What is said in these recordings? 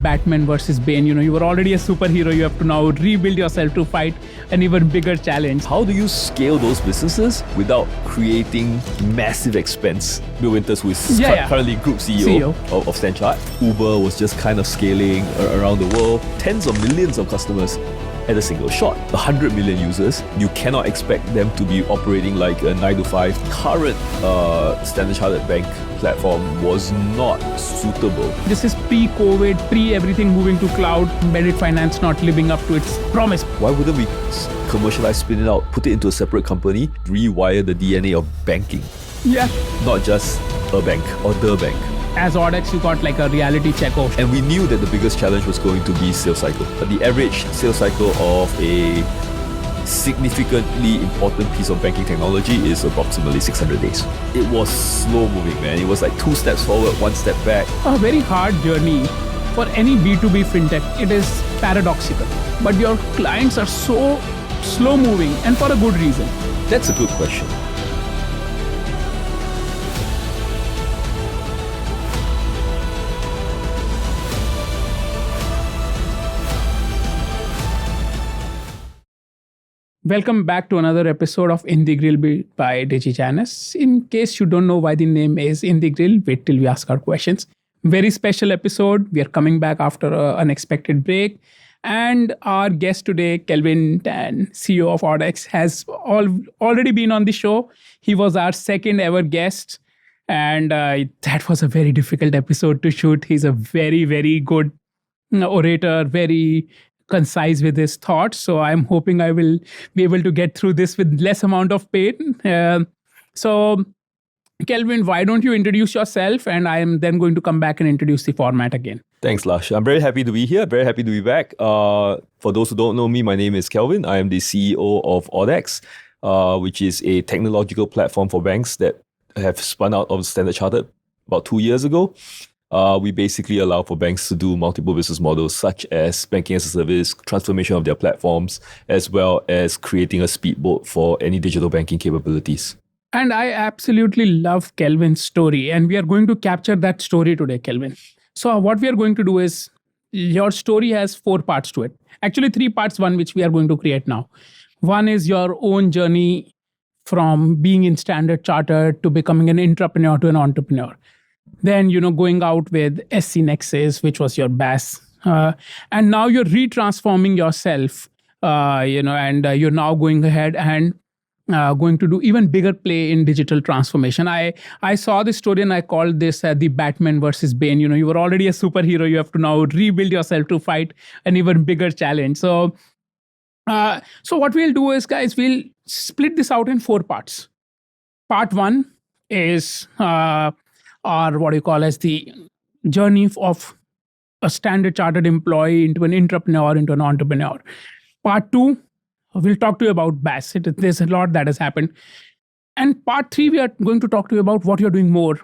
Batman versus Bane. You were already a superhero. You have to now rebuild yourself to fight an even bigger challenge. How do you scale those businesses without creating massive expense? Bill Winters, who is currently Group CEO. Of Stanchart. Uber was just kind of scaling around the world. Tens of millions of customers at a single shot. 100 million users. You cannot expect them to be operating like a 9 to 5. Current Standard Chartered Bank platform was not suitable. This is pre-COVID, pre-everything moving to cloud, embedded finance not living up to its promise. Why wouldn't we commercialize, spin it out, put it into a separate company, rewire the DNA of banking? Yeah. Not just a bank or the bank. As Audax, you got like a reality check off. And we knew that the biggest challenge was going to be sales cycle. But the average sales cycle of a significantly important piece of banking technology is approximately 600 days. It was slow moving, man. It was like 2 steps forward, 1 step back. A very hard journey for any B2B fintech. It is paradoxical. But your clients are so slow moving, and for a good reason. That's a good question. Welcome back to another episode of In the Grill by Digi Janis. In case you don't know why the name is In the Grill, wait till we ask our questions. Very special episode. We are coming back after an unexpected break. And our guest today, Kelvin Tan, CEO of Audax, has already been on the show. He was our second ever guest. And that was a very difficult episode to shoot. He's a very, very good orator, very concise with his thoughts. So I'm hoping I will be able to get through this with less amount of pain. So Kelvin, why don't you introduce yourself? And I am then going to come back and introduce the format again. Thanks, Lash. I'm very happy to be here. Very happy to be back. For those who don't know me, my name is Kelvin. I am the CEO of Audax, which is a technological platform for banks that have spun out of Standard Chartered about 2 years ago. We basically allow for banks to do multiple business models, such as banking as a service, transformation of their platforms, as well as creating a speedboat for any digital banking capabilities. And I absolutely love Kelvin's story. And we are going to capture that story today, Kelvin. So what we are going to do is, your story has 4 parts to it. Actually, 3 parts, one which we are going to create now. One is your own journey from being in Standard Chartered to becoming an intrapreneur to an entrepreneur. Then, going out with SC Nexus, which was your BaaS. And now you're retransforming yourself, and you're now going ahead and going to do even bigger play in digital transformation. I saw this story and I called this the Batman versus Bane. You were already a superhero. You have to now rebuild yourself to fight an even bigger challenge. So what we'll do is, guys, we'll split this out in 4 parts. Part 1 is... or what you call as the journey of a Standard Chartered employee into an intrapreneur, into an entrepreneur. Part 2, we'll talk to you about BaaS. There's a lot that has happened. And part 3, we are going to talk to you about what you're doing more,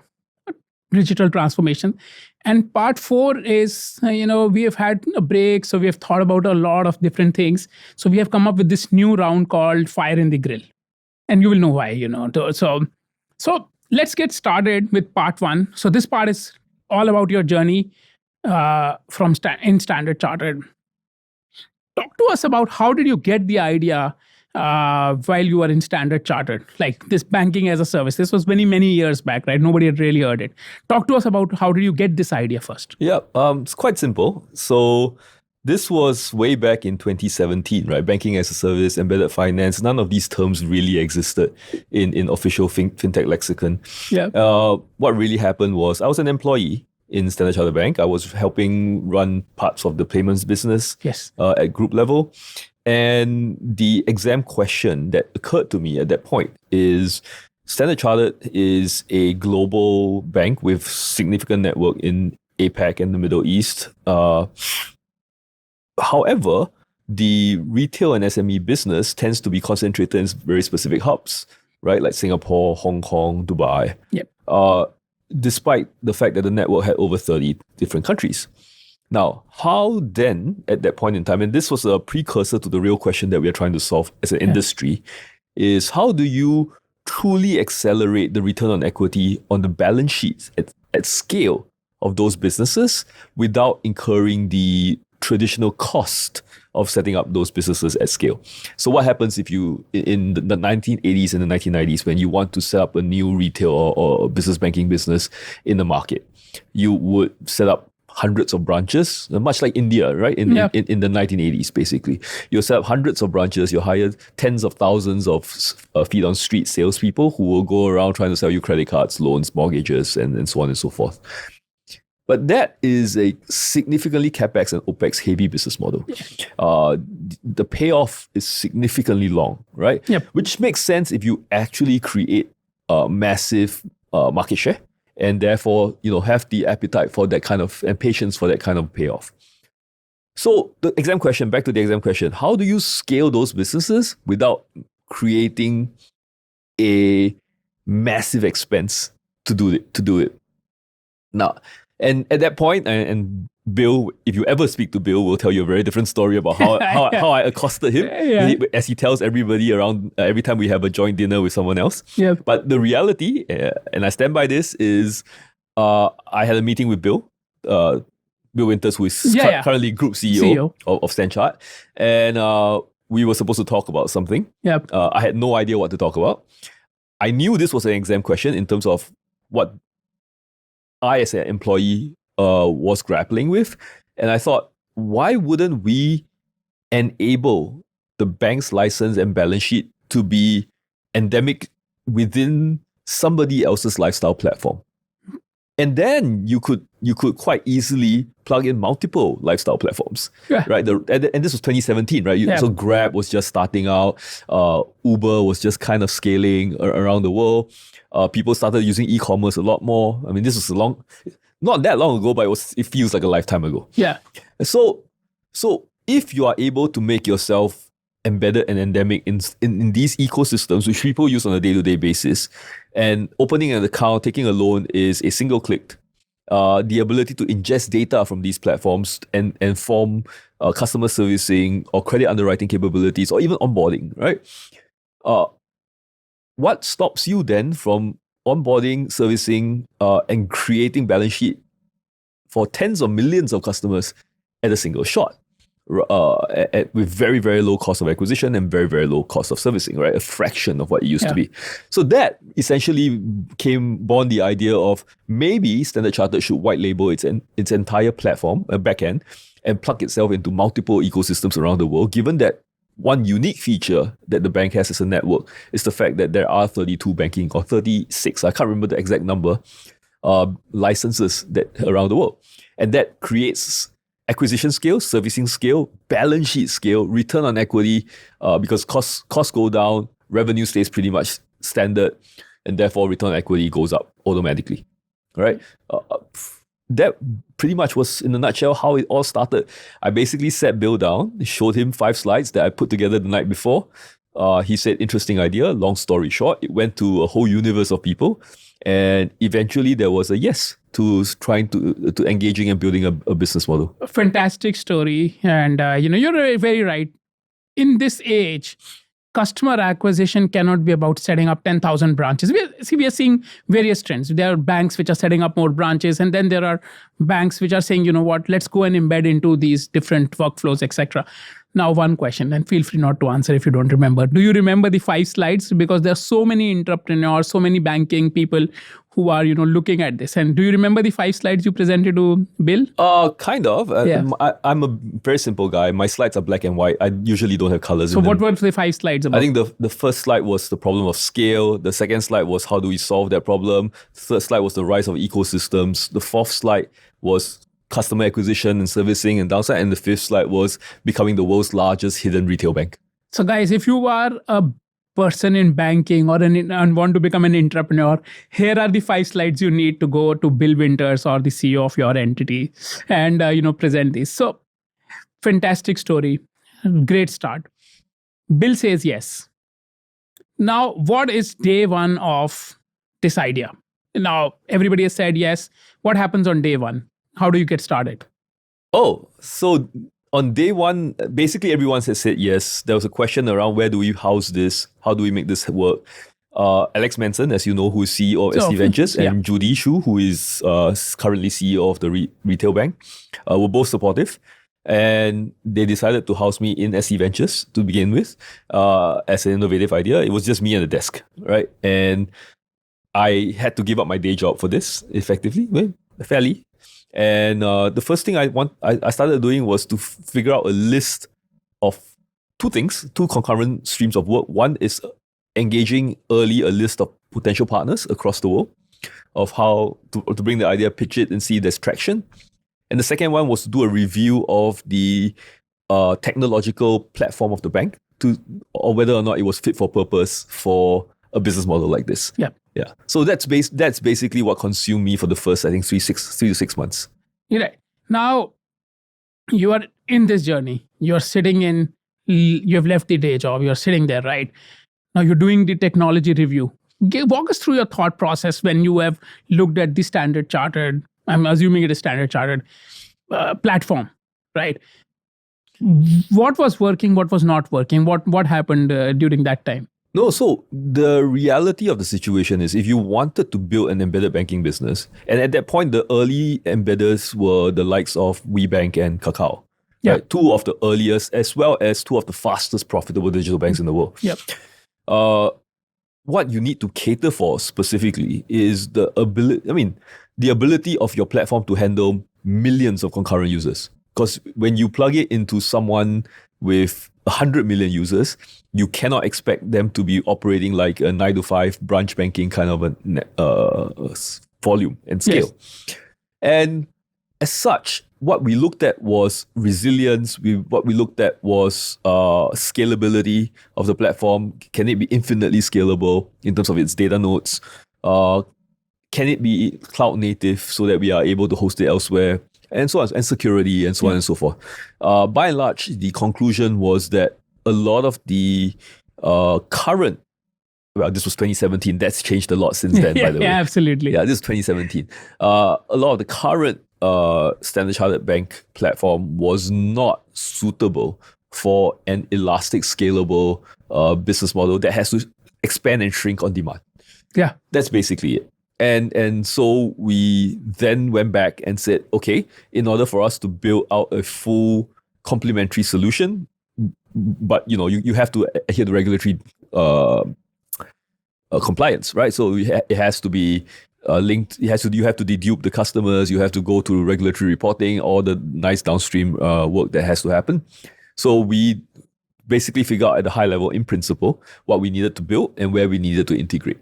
digital transformation. And part 4 is, we have had a break, so we have thought about a lot of different things. So we have come up with this new round called Fire in the Grill. And you will know why, So let's get started with part 1. So this part is all about your journey in Standard Chartered. Talk to us about how did you get the idea while you were in Standard Chartered, like this banking as a service. This was many, many years back, right? Nobody had really heard it. Talk to us about how did you get this idea first? Yeah, it's quite simple. So this was way back in 2017, right? Banking as a service, embedded finance, none of these terms really existed in official fintech lexicon. Yeah. What really happened was I was an employee in Standard Chartered Bank. I was helping run parts of the payments business at group level. And the exam question that occurred to me at that point is, Standard Chartered is a global bank with significant network in APAC and the Middle East. However, the retail and SME business tends to be concentrated in very specific hubs, right? Like Singapore, Hong Kong, Dubai. Yep. Despite the fact that the network had over 30 different countries. Now, how then, at that point in time, and this was a precursor to the real question that we are trying to solve as an industry, is how do you truly accelerate the return on equity on the balance sheets at scale of those businesses without incurring the traditional cost of setting up those businesses at scale. So what happens if you, in the 1980s and the 1990s, when you want to set up a new retail or business banking business in the market, you would set up hundreds of branches, much like India, right? In the 1980s, basically. You'll set up hundreds of branches, you'll hire tens of thousands of feet on street salespeople who will go around trying to sell you credit cards, loans, mortgages, and so on and so forth. But that is a significantly CapEx and OpEx heavy business model. The payoff is significantly long, right? Yep. Which makes sense if you actually create a massive market share and therefore, have the appetite for that kind of, and patience for that kind of payoff. So back to the exam question, how do you scale those businesses without creating a massive expense to do it? Now, and at that point, and Bill, if you ever speak to Bill, will tell you a very different story about how I accosted him, as he tells everybody around every time we have a joint dinner with someone else. Yeah. But the reality, and I stand by this, is I had a meeting with Bill Winters, who is currently Group CEO. Of Stanchart, and we were supposed to talk about something. Yep. I had no idea what to talk about. I knew this was an exam question in terms of what I, as an employee, was grappling with. And I thought, why wouldn't we enable the bank's license and balance sheet to be endemic within somebody else's lifestyle platform? And then you could quite easily plug in multiple lifestyle platforms, right? And this was 2017, right? So Grab was just starting out. Uber was just kind of scaling around the world. People started using e-commerce a lot more. I mean, this was not that long ago, but it feels like a lifetime ago. Yeah. So if you are able to make yourself embedded and endemic in these ecosystems, which people use on a day-to-day basis, and opening an account, taking a loan is a single click. The ability to ingest data from these platforms and form customer servicing or credit underwriting capabilities, or even onboarding, right? What stops you then from onboarding, servicing, and creating balance sheet for tens of millions of customers at a single shot? With very, very low cost of acquisition and very, very low cost of servicing, right? A fraction of what it used to be. So that essentially born the idea of maybe Standard Chartered should white label its entire platform, backend, and plug itself into multiple ecosystems around the world, given that one unique feature that the bank has as a network is the fact that there are 32 banking, or 36, I can't remember the exact number, licenses around the world. And that creates acquisition scale, servicing scale, balance sheet scale, return on equity, because costs go down, revenue stays pretty much standard, and therefore return on equity goes up automatically, right? That pretty much was, in a nutshell, how it all started. I basically sat Bill down, showed him 5 slides that I put together the night before. He said, interesting idea. Long story short, it went to a whole universe of people. And eventually there was a yes to trying to engaging and building a business model. A fantastic story. And, you're very right. In this age, customer acquisition cannot be about setting up 10,000 branches. We are seeing various trends. There are banks which are setting up more branches, and then there are banks which are saying, let's go and embed into these different workflows, etc. Now, one question, and feel free not to answer if you don't remember. Do you remember the 5 slides? Because there are so many entrepreneurs, so many banking people who are, looking at this. And do you remember the 5 slides you presented to Bill? Kind of. I'm a very simple guy. My slides are black and white. I usually don't have colors. So what were the 5 slides about? I think the first slide was the problem of scale. The second slide was how do we solve that problem. The third slide was the rise of ecosystems. The fourth slide was customer acquisition and servicing and downside. And the fifth slide was becoming the world's largest hidden retail bank. So guys, if you are a person in banking and want to become an entrepreneur, here are the 5 slides you need to go to Bill Winters or the CEO of your entity and present this. So fantastic story. Great start. Bill says yes. Now, what is day one of this idea? Now, everybody has said yes. What happens on day one? How do you get started? Oh, so on day one, basically everyone has said yes. There was a question around where do we house this? How do we make this work? Alex Manson, as you know, who is CEO of SC Ventures, and Judy Shu, who is currently CEO of the retail bank, were both supportive. And they decided to house me in SC Ventures to begin with as an innovative idea. It was just me and the desk, right? And I had to give up my day job for this, effectively, fairly. And the first thing I started doing was to figure out a list of two concurrent streams of work. One is engaging early a list of potential partners across the world of how to bring the idea, pitch it, and see if there's traction. And the second one was to do a review of the technological platform of the bank or whether or not it was fit for purpose for a business model like this. Yeah. Yeah. So that's basically what consumed me for the first, I think, 3 to 6 months. Right. Now, you are in this journey. You're sitting in, you have left the day job. You're sitting there, right? Now you're doing the technology review. Walk us through your thought process when you have looked at the Standard Chartered, I'm assuming it is Standard Chartered platform, right? What was working? What was not working? What happened during that time? No, so the reality of the situation is if you wanted to build an embedded banking business, and at that point, the early embedders were the likes of WeBank and Kakao, right? Two of the earliest, as well as two of the fastest profitable digital banks in the world. Yep. What you need to cater for specifically is the ability of your platform to handle millions of concurrent users. Because when you plug it into someone with 100 million users, you cannot expect them to be operating like a 9 to 5 branch banking kind of a volume and scale. Yes. And as such, what we looked at was resilience. What we looked at was scalability of the platform. Can it be infinitely scalable in terms of its data nodes? Can it be cloud native so that we are able to host it elsewhere? And so on, and security, and so on and so forth. By and large, the conclusion was that a lot of the current, well, this was 2017. That's changed a lot since then, by the way. Yeah, absolutely. Yeah, this is 2017. A lot of the current Standard Chartered Bank platform was not suitable for an elastic, scalable business model that has to expand and shrink on demand. Yeah, that's basically it. And so we then went back and said, okay, in order for us to build out a full complementary solution, but you have to adhere to regulatory compliance, right? So it has to be linked. You have to dedupe the customers. You have to go through regulatory reporting, all the nice downstream work that has to happen. So we basically figured out at a high level, in principle, what we needed to build and where we needed to integrate.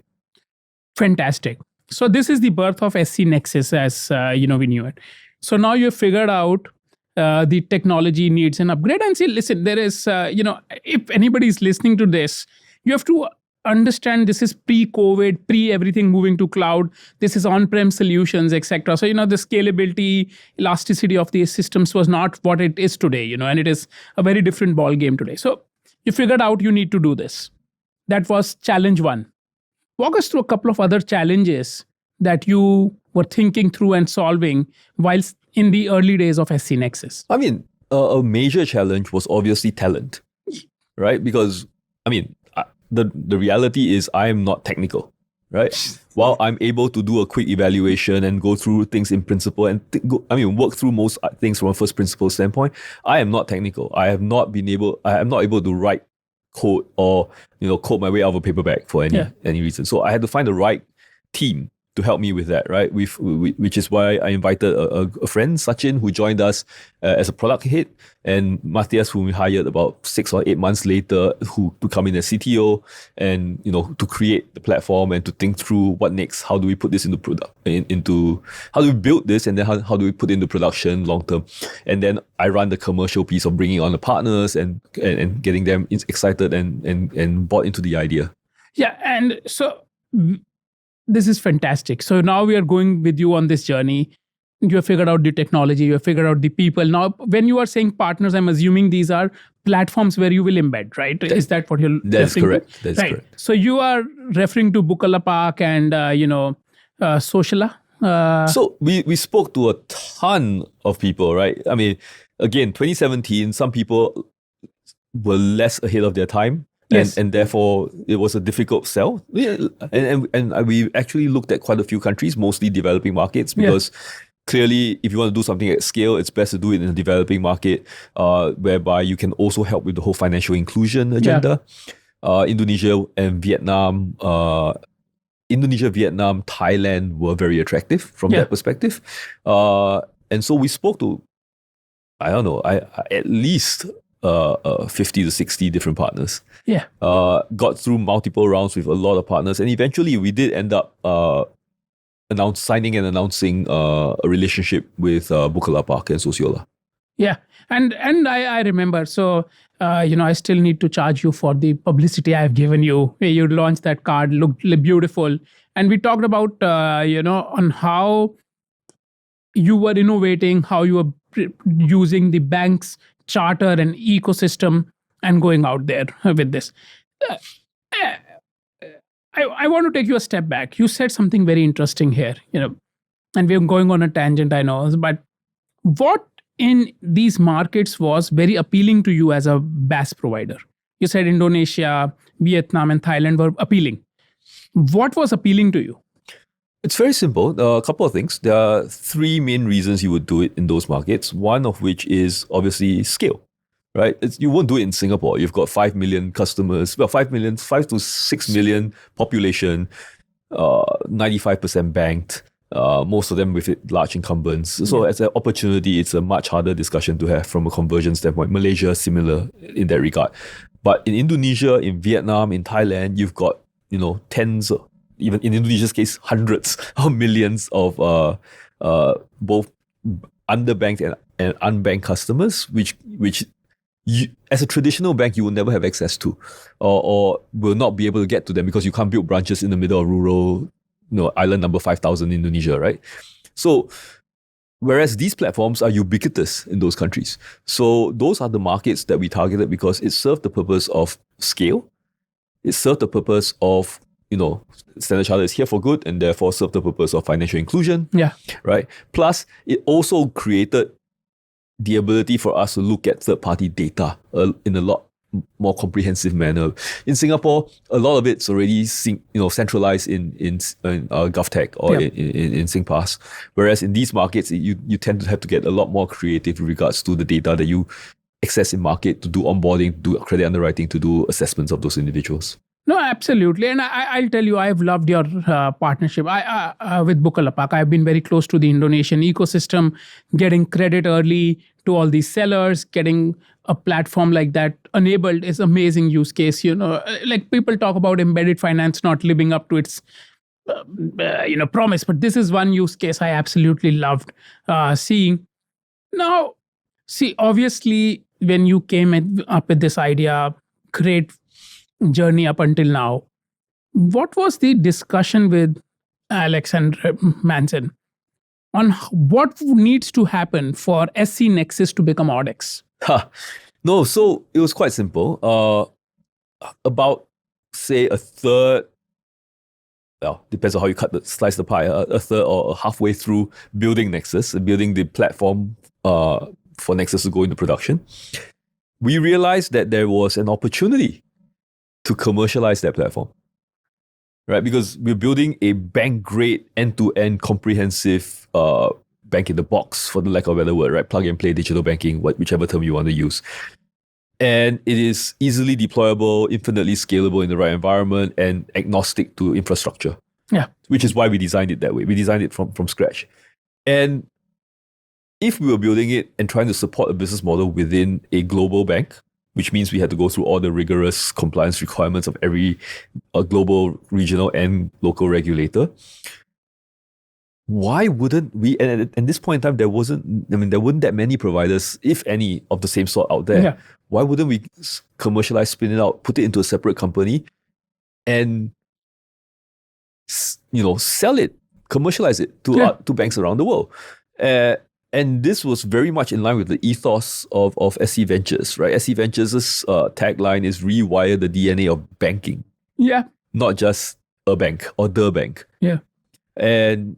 Fantastic. So this is the birth of SC Nexus as we knew it. So now you've figured out the technology needs an upgrade and say, listen, there is, if anybody is listening to this, you have to understand this is pre-COVID, pre-everything moving to cloud. This is on-prem solutions, etc. So, the scalability, elasticity of these systems was not what it is today, and it is a very different ball game today. So you figured out you need to do this. That was challenge one. Walk us through a couple of other challenges that you were thinking through and solving whilst in the early days of SC Nexus. I mean, a major challenge was obviously talent, right? Because, the reality is I am not technical, right? While I'm able to do a quick evaluation and go through things in principle and work through most things from a first principle standpoint, I am not technical. I am not able to write code or code my way out of a paper bag for any reason. So I had to find the right team to help me with that, right? Which is why I invited a friend, Sachin, who joined us as a product head, and Matthias, whom we hired about 6 or 8 months later, to come in as CTO and to create the platform and to think through what next. How do we put this into how do we build this, and then how do we put it into production long term? And then I run the commercial piece of bringing on the partners and getting them excited and bought into the idea. Yeah, and so this is fantastic. So now we are going with you on this journey. You have figured out the technology, you have figured out the people. Now, when you are saying partners, I'm assuming these are platforms where you will embed, right? Is that what you're That's correct. To? That's right. correct. So you are referring to Bukalapak and, Sociala? So we spoke to a ton of people, right? Again, 2017, some people were less ahead of their time. Yes. and therefore it was a difficult sell. Yeah, and we actually looked at quite a few countries, mostly developing markets, because clearly, if you want to do something at scale, it's best to do it in a developing market, whereby you can also help with the whole financial inclusion agenda. Indonesia and Vietnam, Thailand were very attractive from that perspective. And so we spoke to, I don't know, at least 50 to 60 different partners. Got through multiple rounds with a lot of partners, and eventually we did end up signing and announcing a relationship with Bukalapak and Sosiola. Yeah, and I remember. So I still need to charge you for the publicity I have given you. You launched that card, looked beautiful, and we talked about on how you were innovating, how you were using the bank's charter and ecosystem and going out there with this. I want to take you a step back. You said something very interesting here, and we're going on a tangent, I know, but what in these markets was very appealing to you as a BaaS provider? You said Indonesia, Vietnam, and Thailand were appealing. What was appealing to you? It's very simple. A couple of things. There are three main reasons you would do it in those markets. One of which is obviously scale, right? You won't do it in Singapore. You've got 5 million customers, 5 to 6 million population, 95% banked, most of them with large incumbents. So as an opportunity, it's a much harder discussion to have from a conversion standpoint. Malaysia, similar in that regard. But in Indonesia, in Vietnam, in Thailand, you've got, tens, even in Indonesia's case, hundreds of millions of both underbanked and unbanked customers, which you, as a traditional bank, you will never have access to, or will not be able to get to them because you can't build branches in the middle of rural, island number 5,000 in Indonesia, right? So, whereas these platforms are ubiquitous in those countries. So those are the markets that we targeted because it served the purpose of scale. It served the purpose of, Standard Chartered is here for good and therefore served the purpose of financial inclusion. Right? Plus, it also created the ability for us to look at third-party data in a lot more comprehensive manner. In Singapore, a lot of it's already centralized in GovTech or in SingPass. Whereas in these markets, you tend to have to get a lot more creative with regards to the data that you access in market to do onboarding, to do credit underwriting, to do assessments of those individuals. No, absolutely. And I'll tell you, I've loved your partnership with Bukalapak. I've been very close to the Indonesian ecosystem, getting credit early to all these sellers, getting a platform like that enabled is amazing use case. Like people talk about embedded finance not living up to its promise, but this is one use case I absolutely loved seeing. Now, see, obviously, when you came up with this idea, great journey up until now, what was the discussion with Alex and Manson on what needs to happen for SC Nexus to become Audax? No, so it was quite simple. About, say, a third, well, depends on how you slice the pie, a third or halfway through building Nexus, building the platform for Nexus to go into production, we realized that there was an opportunity to commercialize that platform, right? Because we're building a bank-grade, end-to-end comprehensive bank in the box, for the lack of a better word, right? Plug and play digital banking, whichever term you want to use. And it is easily deployable, infinitely scalable in the right environment, and agnostic to infrastructure. Which is why we designed it that way. We designed it from scratch. And if we were building it and trying to support a business model within a global bank, which means we had to go through all the rigorous compliance requirements of every global, regional, and local regulator, why wouldn't we? And at this point in time, there weren't that many providers, if any, of the same sort out there. Why wouldn't we commercialize, spin it out, put it into a separate company, and sell it, commercialize it to banks around the world? And this was very much in line with the ethos of SC Ventures, right? SC Ventures' tagline is rewire the DNA of banking. Not just a bank or the bank. And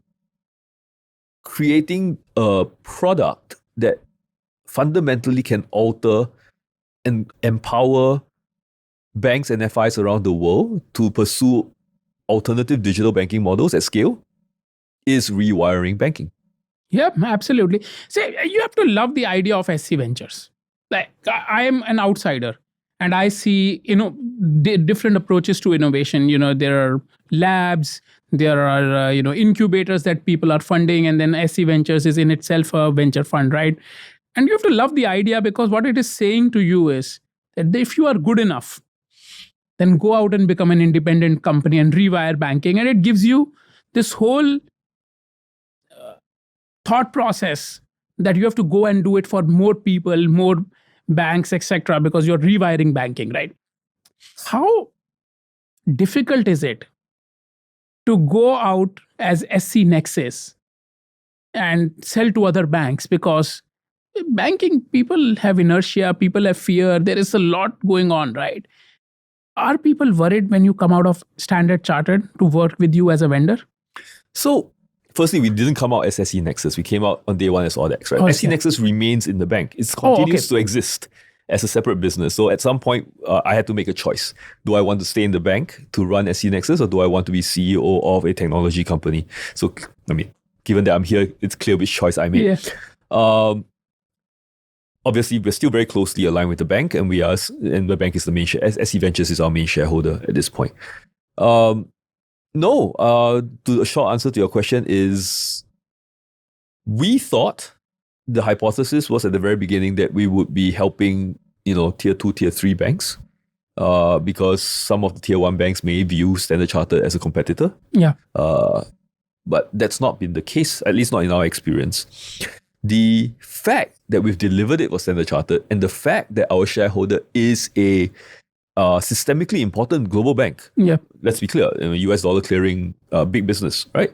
creating a product that fundamentally can alter and empower banks and FIs around the world to pursue alternative digital banking models at scale is rewiring banking. Yeah, absolutely. See, you have to love the idea of SC Ventures. Like I am an outsider, and I see different approaches to innovation. There are labs, there are incubators that people are funding, and then SC Ventures is in itself a venture fund, right? And you have to love the idea, because what it is saying to you is that if you are good enough, then go out and become an independent company and rewire banking, and it gives you this whole thought process that you have to go and do it for more people, more banks, etc., because you're rewiring banking, right? How difficult is it to go out as SC Nexus and sell to other banks? Because banking, people have inertia, people have fear, there is a lot going on, right? Are people worried when you come out of Standard Chartered to work with you as a vendor? So, firstly, we didn't come out as SC Nexus. We came out on day one as Audax, right? SC Nexus remains in the bank. It continues to exist as a separate business. So at some point, I had to make a choice. Do I want to stay in the bank to run SC Nexus, or do I want to be CEO of a technology company? So, given that I'm here, it's clear which choice I made. Yeah. Obviously, we're still very closely aligned with the bank, and the bank is the main SC Ventures is our main shareholder at this point. No, the short answer to your question is, we thought the hypothesis was at the very beginning that we would be helping, tier 2, tier 3 banks, because some of the tier 1 banks may view Standard Chartered as a competitor. Yeah. But that's not been the case, at least not in our experience. The fact that we've delivered it for Standard Chartered, and the fact that our shareholder is a systemically important global bank. Yeah. Let's be clear, US dollar clearing, big business, right?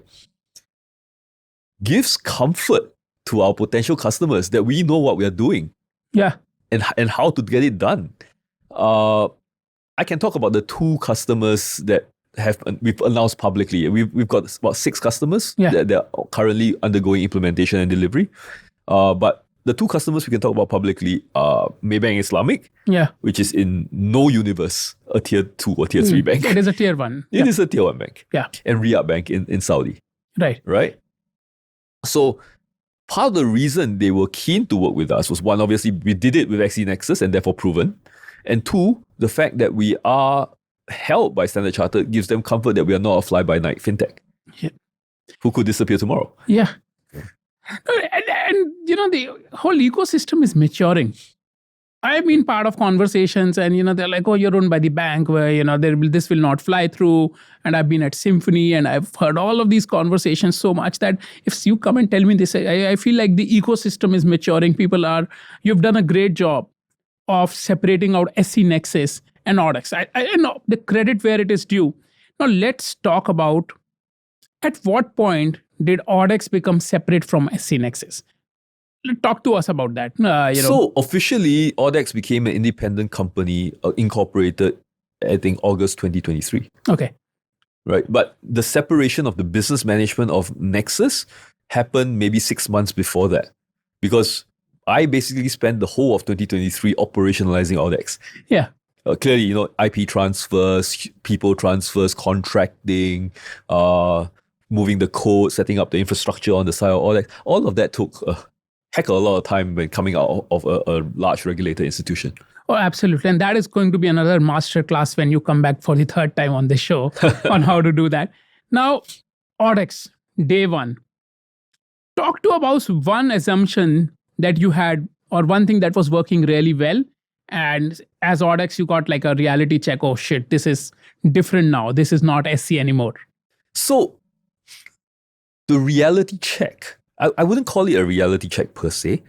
Gives comfort to our potential customers that we know what we are doing. Yeah. And how to get it done. I can talk about the 2 customers that we've announced publicly. We've got about 6 customers that are currently undergoing implementation and delivery. But the 2 customers we can talk about publicly are Maybank Islamic, which is in no universe a tier 2 or tier 3 bank. It is a tier 1. It is a tier 1 bank. Yeah. And Riyadh Bank in Saudi. Right. So part of the reason they were keen to work with us was, 1, obviously we did it with SC Nexus and therefore proven. And 2, the fact that we are held by Standard Chartered gives them comfort that we are not a fly-by-night fintech who could disappear tomorrow. Yeah. And the whole ecosystem is maturing. I've been part of conversations, and they're like, "Oh, you're owned by the bank, where this will not fly through." And I've been at Symphony, and I've heard all of these conversations so much that if you come and tell me this, I feel like the ecosystem is maturing. You've done a great job of separating out SC Nexus and Audax. I know the credit where it is due. Now let's talk about, at what point did Audax become separate from SC Nexus? Talk to us about that. So officially, Audax became an independent company, incorporated, I think, August 2023. Okay. Right. But the separation of the business management of Nexus happened maybe 6 months before that, because I basically spent the whole of 2023 operationalizing Audax. Yeah. Clearly, IP transfers, people transfers, contracting, moving the code, setting up the infrastructure on the side of Audax. All of that took a heck of a lot of time when coming out of a large regulated institution. Oh, absolutely. And that is going to be another masterclass when you come back for the 3rd time on the show on how to do that. Now, Audax, day 1. Talk to about one assumption that you had, or one thing that was working really well. And as Audax, you got like a reality check. Oh shit, this is different now. This is not SC anymore. So the reality check, I wouldn't call it a reality check per se.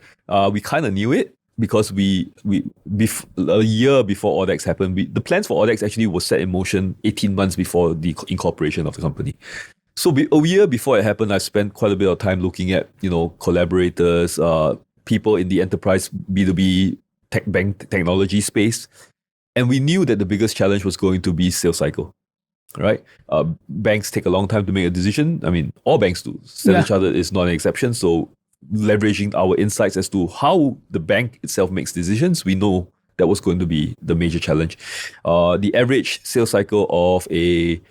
We kind of knew it, because a year before Audax happened, the plans for Audax actually was set in motion 18 months before the incorporation of the company. So a year before it happened, I spent quite a bit of time looking at, collaborators, people in the enterprise B2B bank technology space. And we knew that the biggest challenge was going to be sales cycle, right? Banks take a long time to make a decision. I mean, all banks do. Standard Chartered is not an exception. So leveraging our insights as to how the bank itself makes decisions, we know that was going to be the major challenge. The average sales cycle of a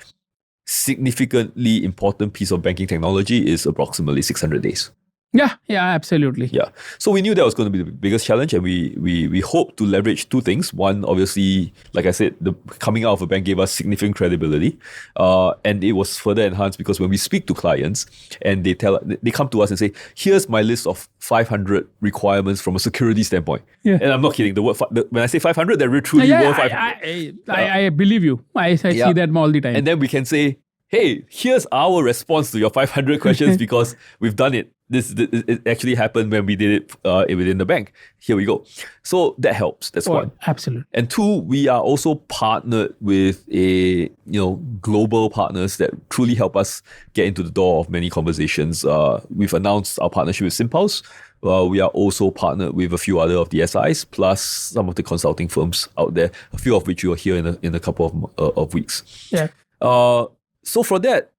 significantly important piece of banking technology is approximately 600 days. Yeah, absolutely. Yeah. So we knew that was going to be the biggest challenge, and we hope to leverage two things. One, obviously, like I said, the coming out of a bank gave us significant credibility, and it was further enhanced because when we speak to clients and they come to us and say, "Here's my list of 500 requirements from a security standpoint," and I'm not kidding. When I say 500, they're truly worth 500. I believe you. I see that all the time. And then we can say, "Hey, here's our response to your 500 questions because we've done it. It actually happened when we did it within the bank. Here we go." So that helps. That's one. Absolutely. And two, we are also partnered with global partners that truly help us get into the door of many conversations. We've announced our partnership with Simpulse. We are also partnered with a few other of the SIs, plus some of the consulting firms out there, a few of which you will hear in a couple of weeks. Yeah. So for that,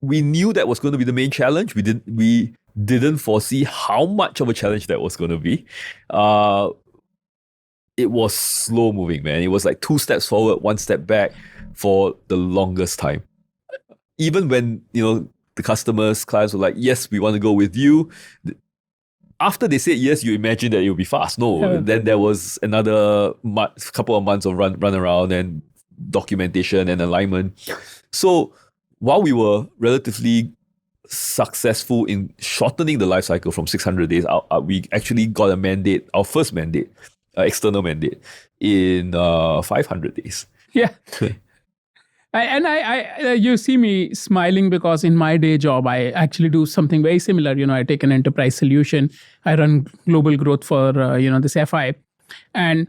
we knew that was going to be the main challenge. We didn't foresee how much of a challenge that was going to be. It was slow moving, man. It was like 2 steps forward, 1 step back for the longest time. Even when, the clients were like, "Yes, we want to go with you." After they said yes, you imagine that it would be fast. No, then there was another couple of months of run around and documentation and alignment. So while we were relatively successful in shortening the life cycle from 600 days, we actually got a mandate, our first mandate, external mandate, in 500 days. Yeah. I you see me smiling because in my day job, I actually do something very similar. I take an enterprise solution. I run global growth for, this FI. And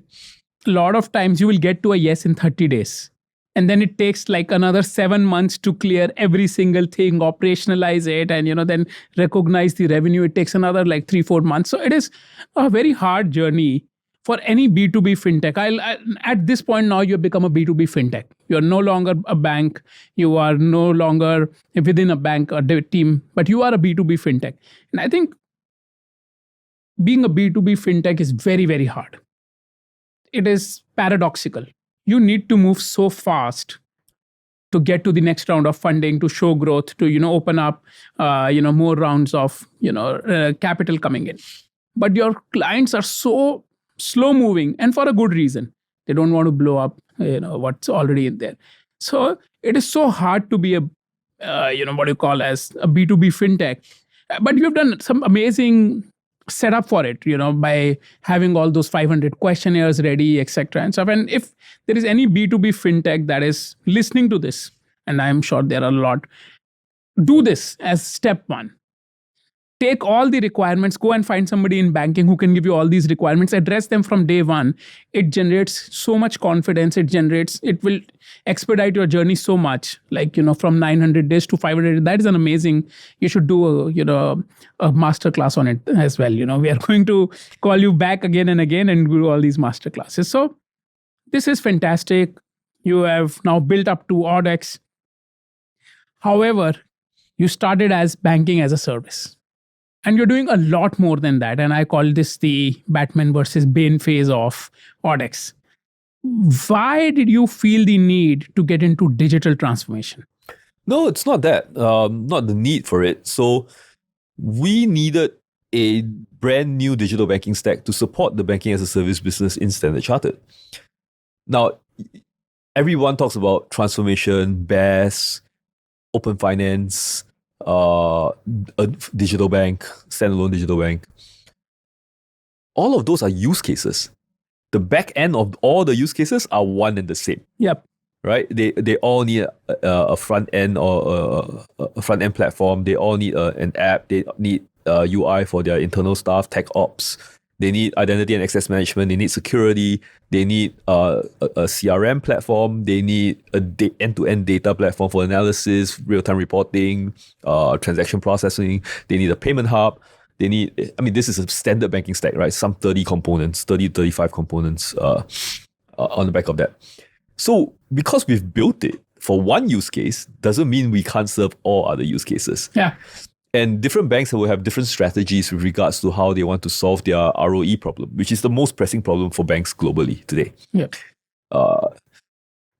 a lot of times you will get to a yes in 30 days. And then it takes like another 7 months to clear every single thing, operationalize it, and then recognize the revenue. It takes another like 3-4 months. So it is a very hard journey for any B2B fintech. At this point now, you've become a B2B fintech. You're no longer a bank. You are no longer within a bank or team, but you are a B2B fintech. And I think being a B2B fintech is very, very hard. It is paradoxical. You need to move so fast to get to the next round of funding, to show growth, to open up more rounds of capital coming in. But your clients are so slow moving, and for a good reason. They don't want to blow up what's already in there. So it is so hard to be a what you call as a B2B fintech. But you've done some amazing setup for it, by having all those 500 questionnaires ready, etc. and stuff. And if there is any B2B fintech that is listening to this, and I'm sure there are a lot, do this as step one. Take all the requirements, go and find somebody in banking who can give you all these requirements, address them from day one. It generates so much confidence. It will expedite your journey so much, like, from 900 days to 500. That is an amazing, you should do a master class on it as well. We are going to call you back again and again and do all these master classes. So this is fantastic. You have now built up to Audax. However, you started as banking as a service. And you're doing a lot more than that. And I call this the Batman versus Bane phase of Audax. Why did you feel the need to get into digital transformation? No, it's not that. Not the need for it. So we needed a brand new digital banking stack to support the banking as a service business in Standard Chartered. Now, everyone talks about transformation, BaaS, open finance, a digital bank, standalone digital bank. All of those are use cases. The back end of all the use cases are one and the same. Yep. Right? They all need a front end or a front end platform. They all need an app. They need UI for their internal staff, tech ops. They need identity and access management. They need security. They need a CRM platform. They need an end-to-end data platform for analysis, real-time reporting, transaction processing. They need a payment hub. They need, this is a standard banking stack, right? Some 30 components, 35 components on the back of that. So because we've built it for one use case, doesn't mean we can't serve all other use cases. Yeah. And different banks will have different strategies with regards to how they want to solve their ROE problem, which is the most pressing problem for banks globally today. Yeah.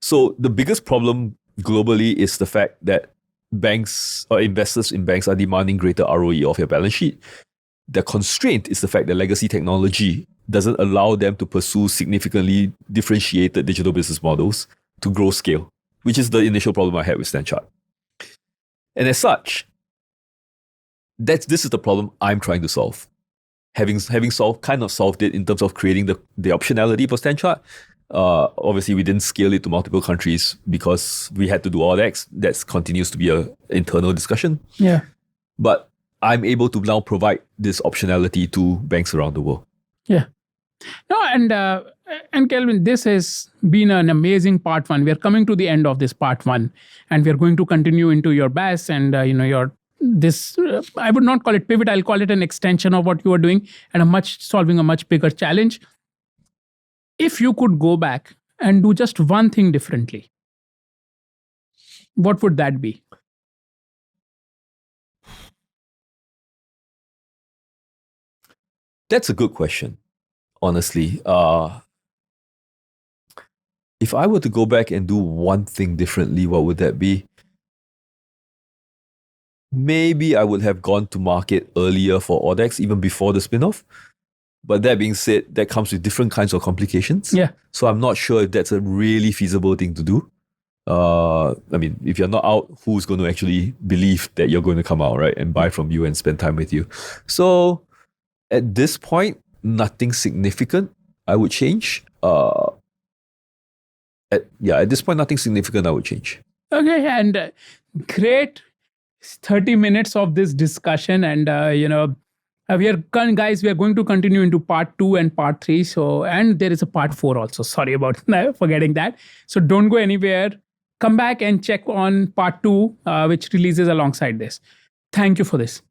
So the biggest problem globally is the fact that banks or investors in banks are demanding greater ROE of your balance sheet. The constraint is the fact that legacy technology doesn't allow them to pursue significantly differentiated digital business models to grow scale, which is the initial problem I had with StanChart. And as such, this is the problem I'm trying to solve. Having solved it in terms of creating the optionality for StanChart. Obviously, we didn't scale it to multiple countries because we had to do Audax. That continues to be an internal discussion. Yeah. But I'm able to now provide this optionality to banks around the world. Yeah. No, and Kelvin, this has been an amazing part one. We are coming to the end of this part one, and we are going to continue into your BaaS and your this. I would not call it pivot. I'll call it an extension of what you are doing and solving a much bigger challenge. If you could go back and do just one thing differently, what would that be? That's a good question, honestly. If I were to go back and do one thing differently, what would that be? Maybe I would have gone to market earlier for Audax, even before the spin-off. But that being said, that comes with different kinds of complications. Yeah. So I'm not sure if that's a really feasible thing to do. I mean, if you're not out, who's going to actually believe that you're going to come out, right? And buy from you and spend time with you. So at this point, nothing significant I would change. At this point, nothing significant I would change. Okay, and great 30 minutes of this discussion. And, we are going to continue into part 2 and part 3. So, and there is a part 4 also. Sorry about forgetting that. So don't go anywhere. Come back and check on part 2, which releases alongside this. Thank you for this.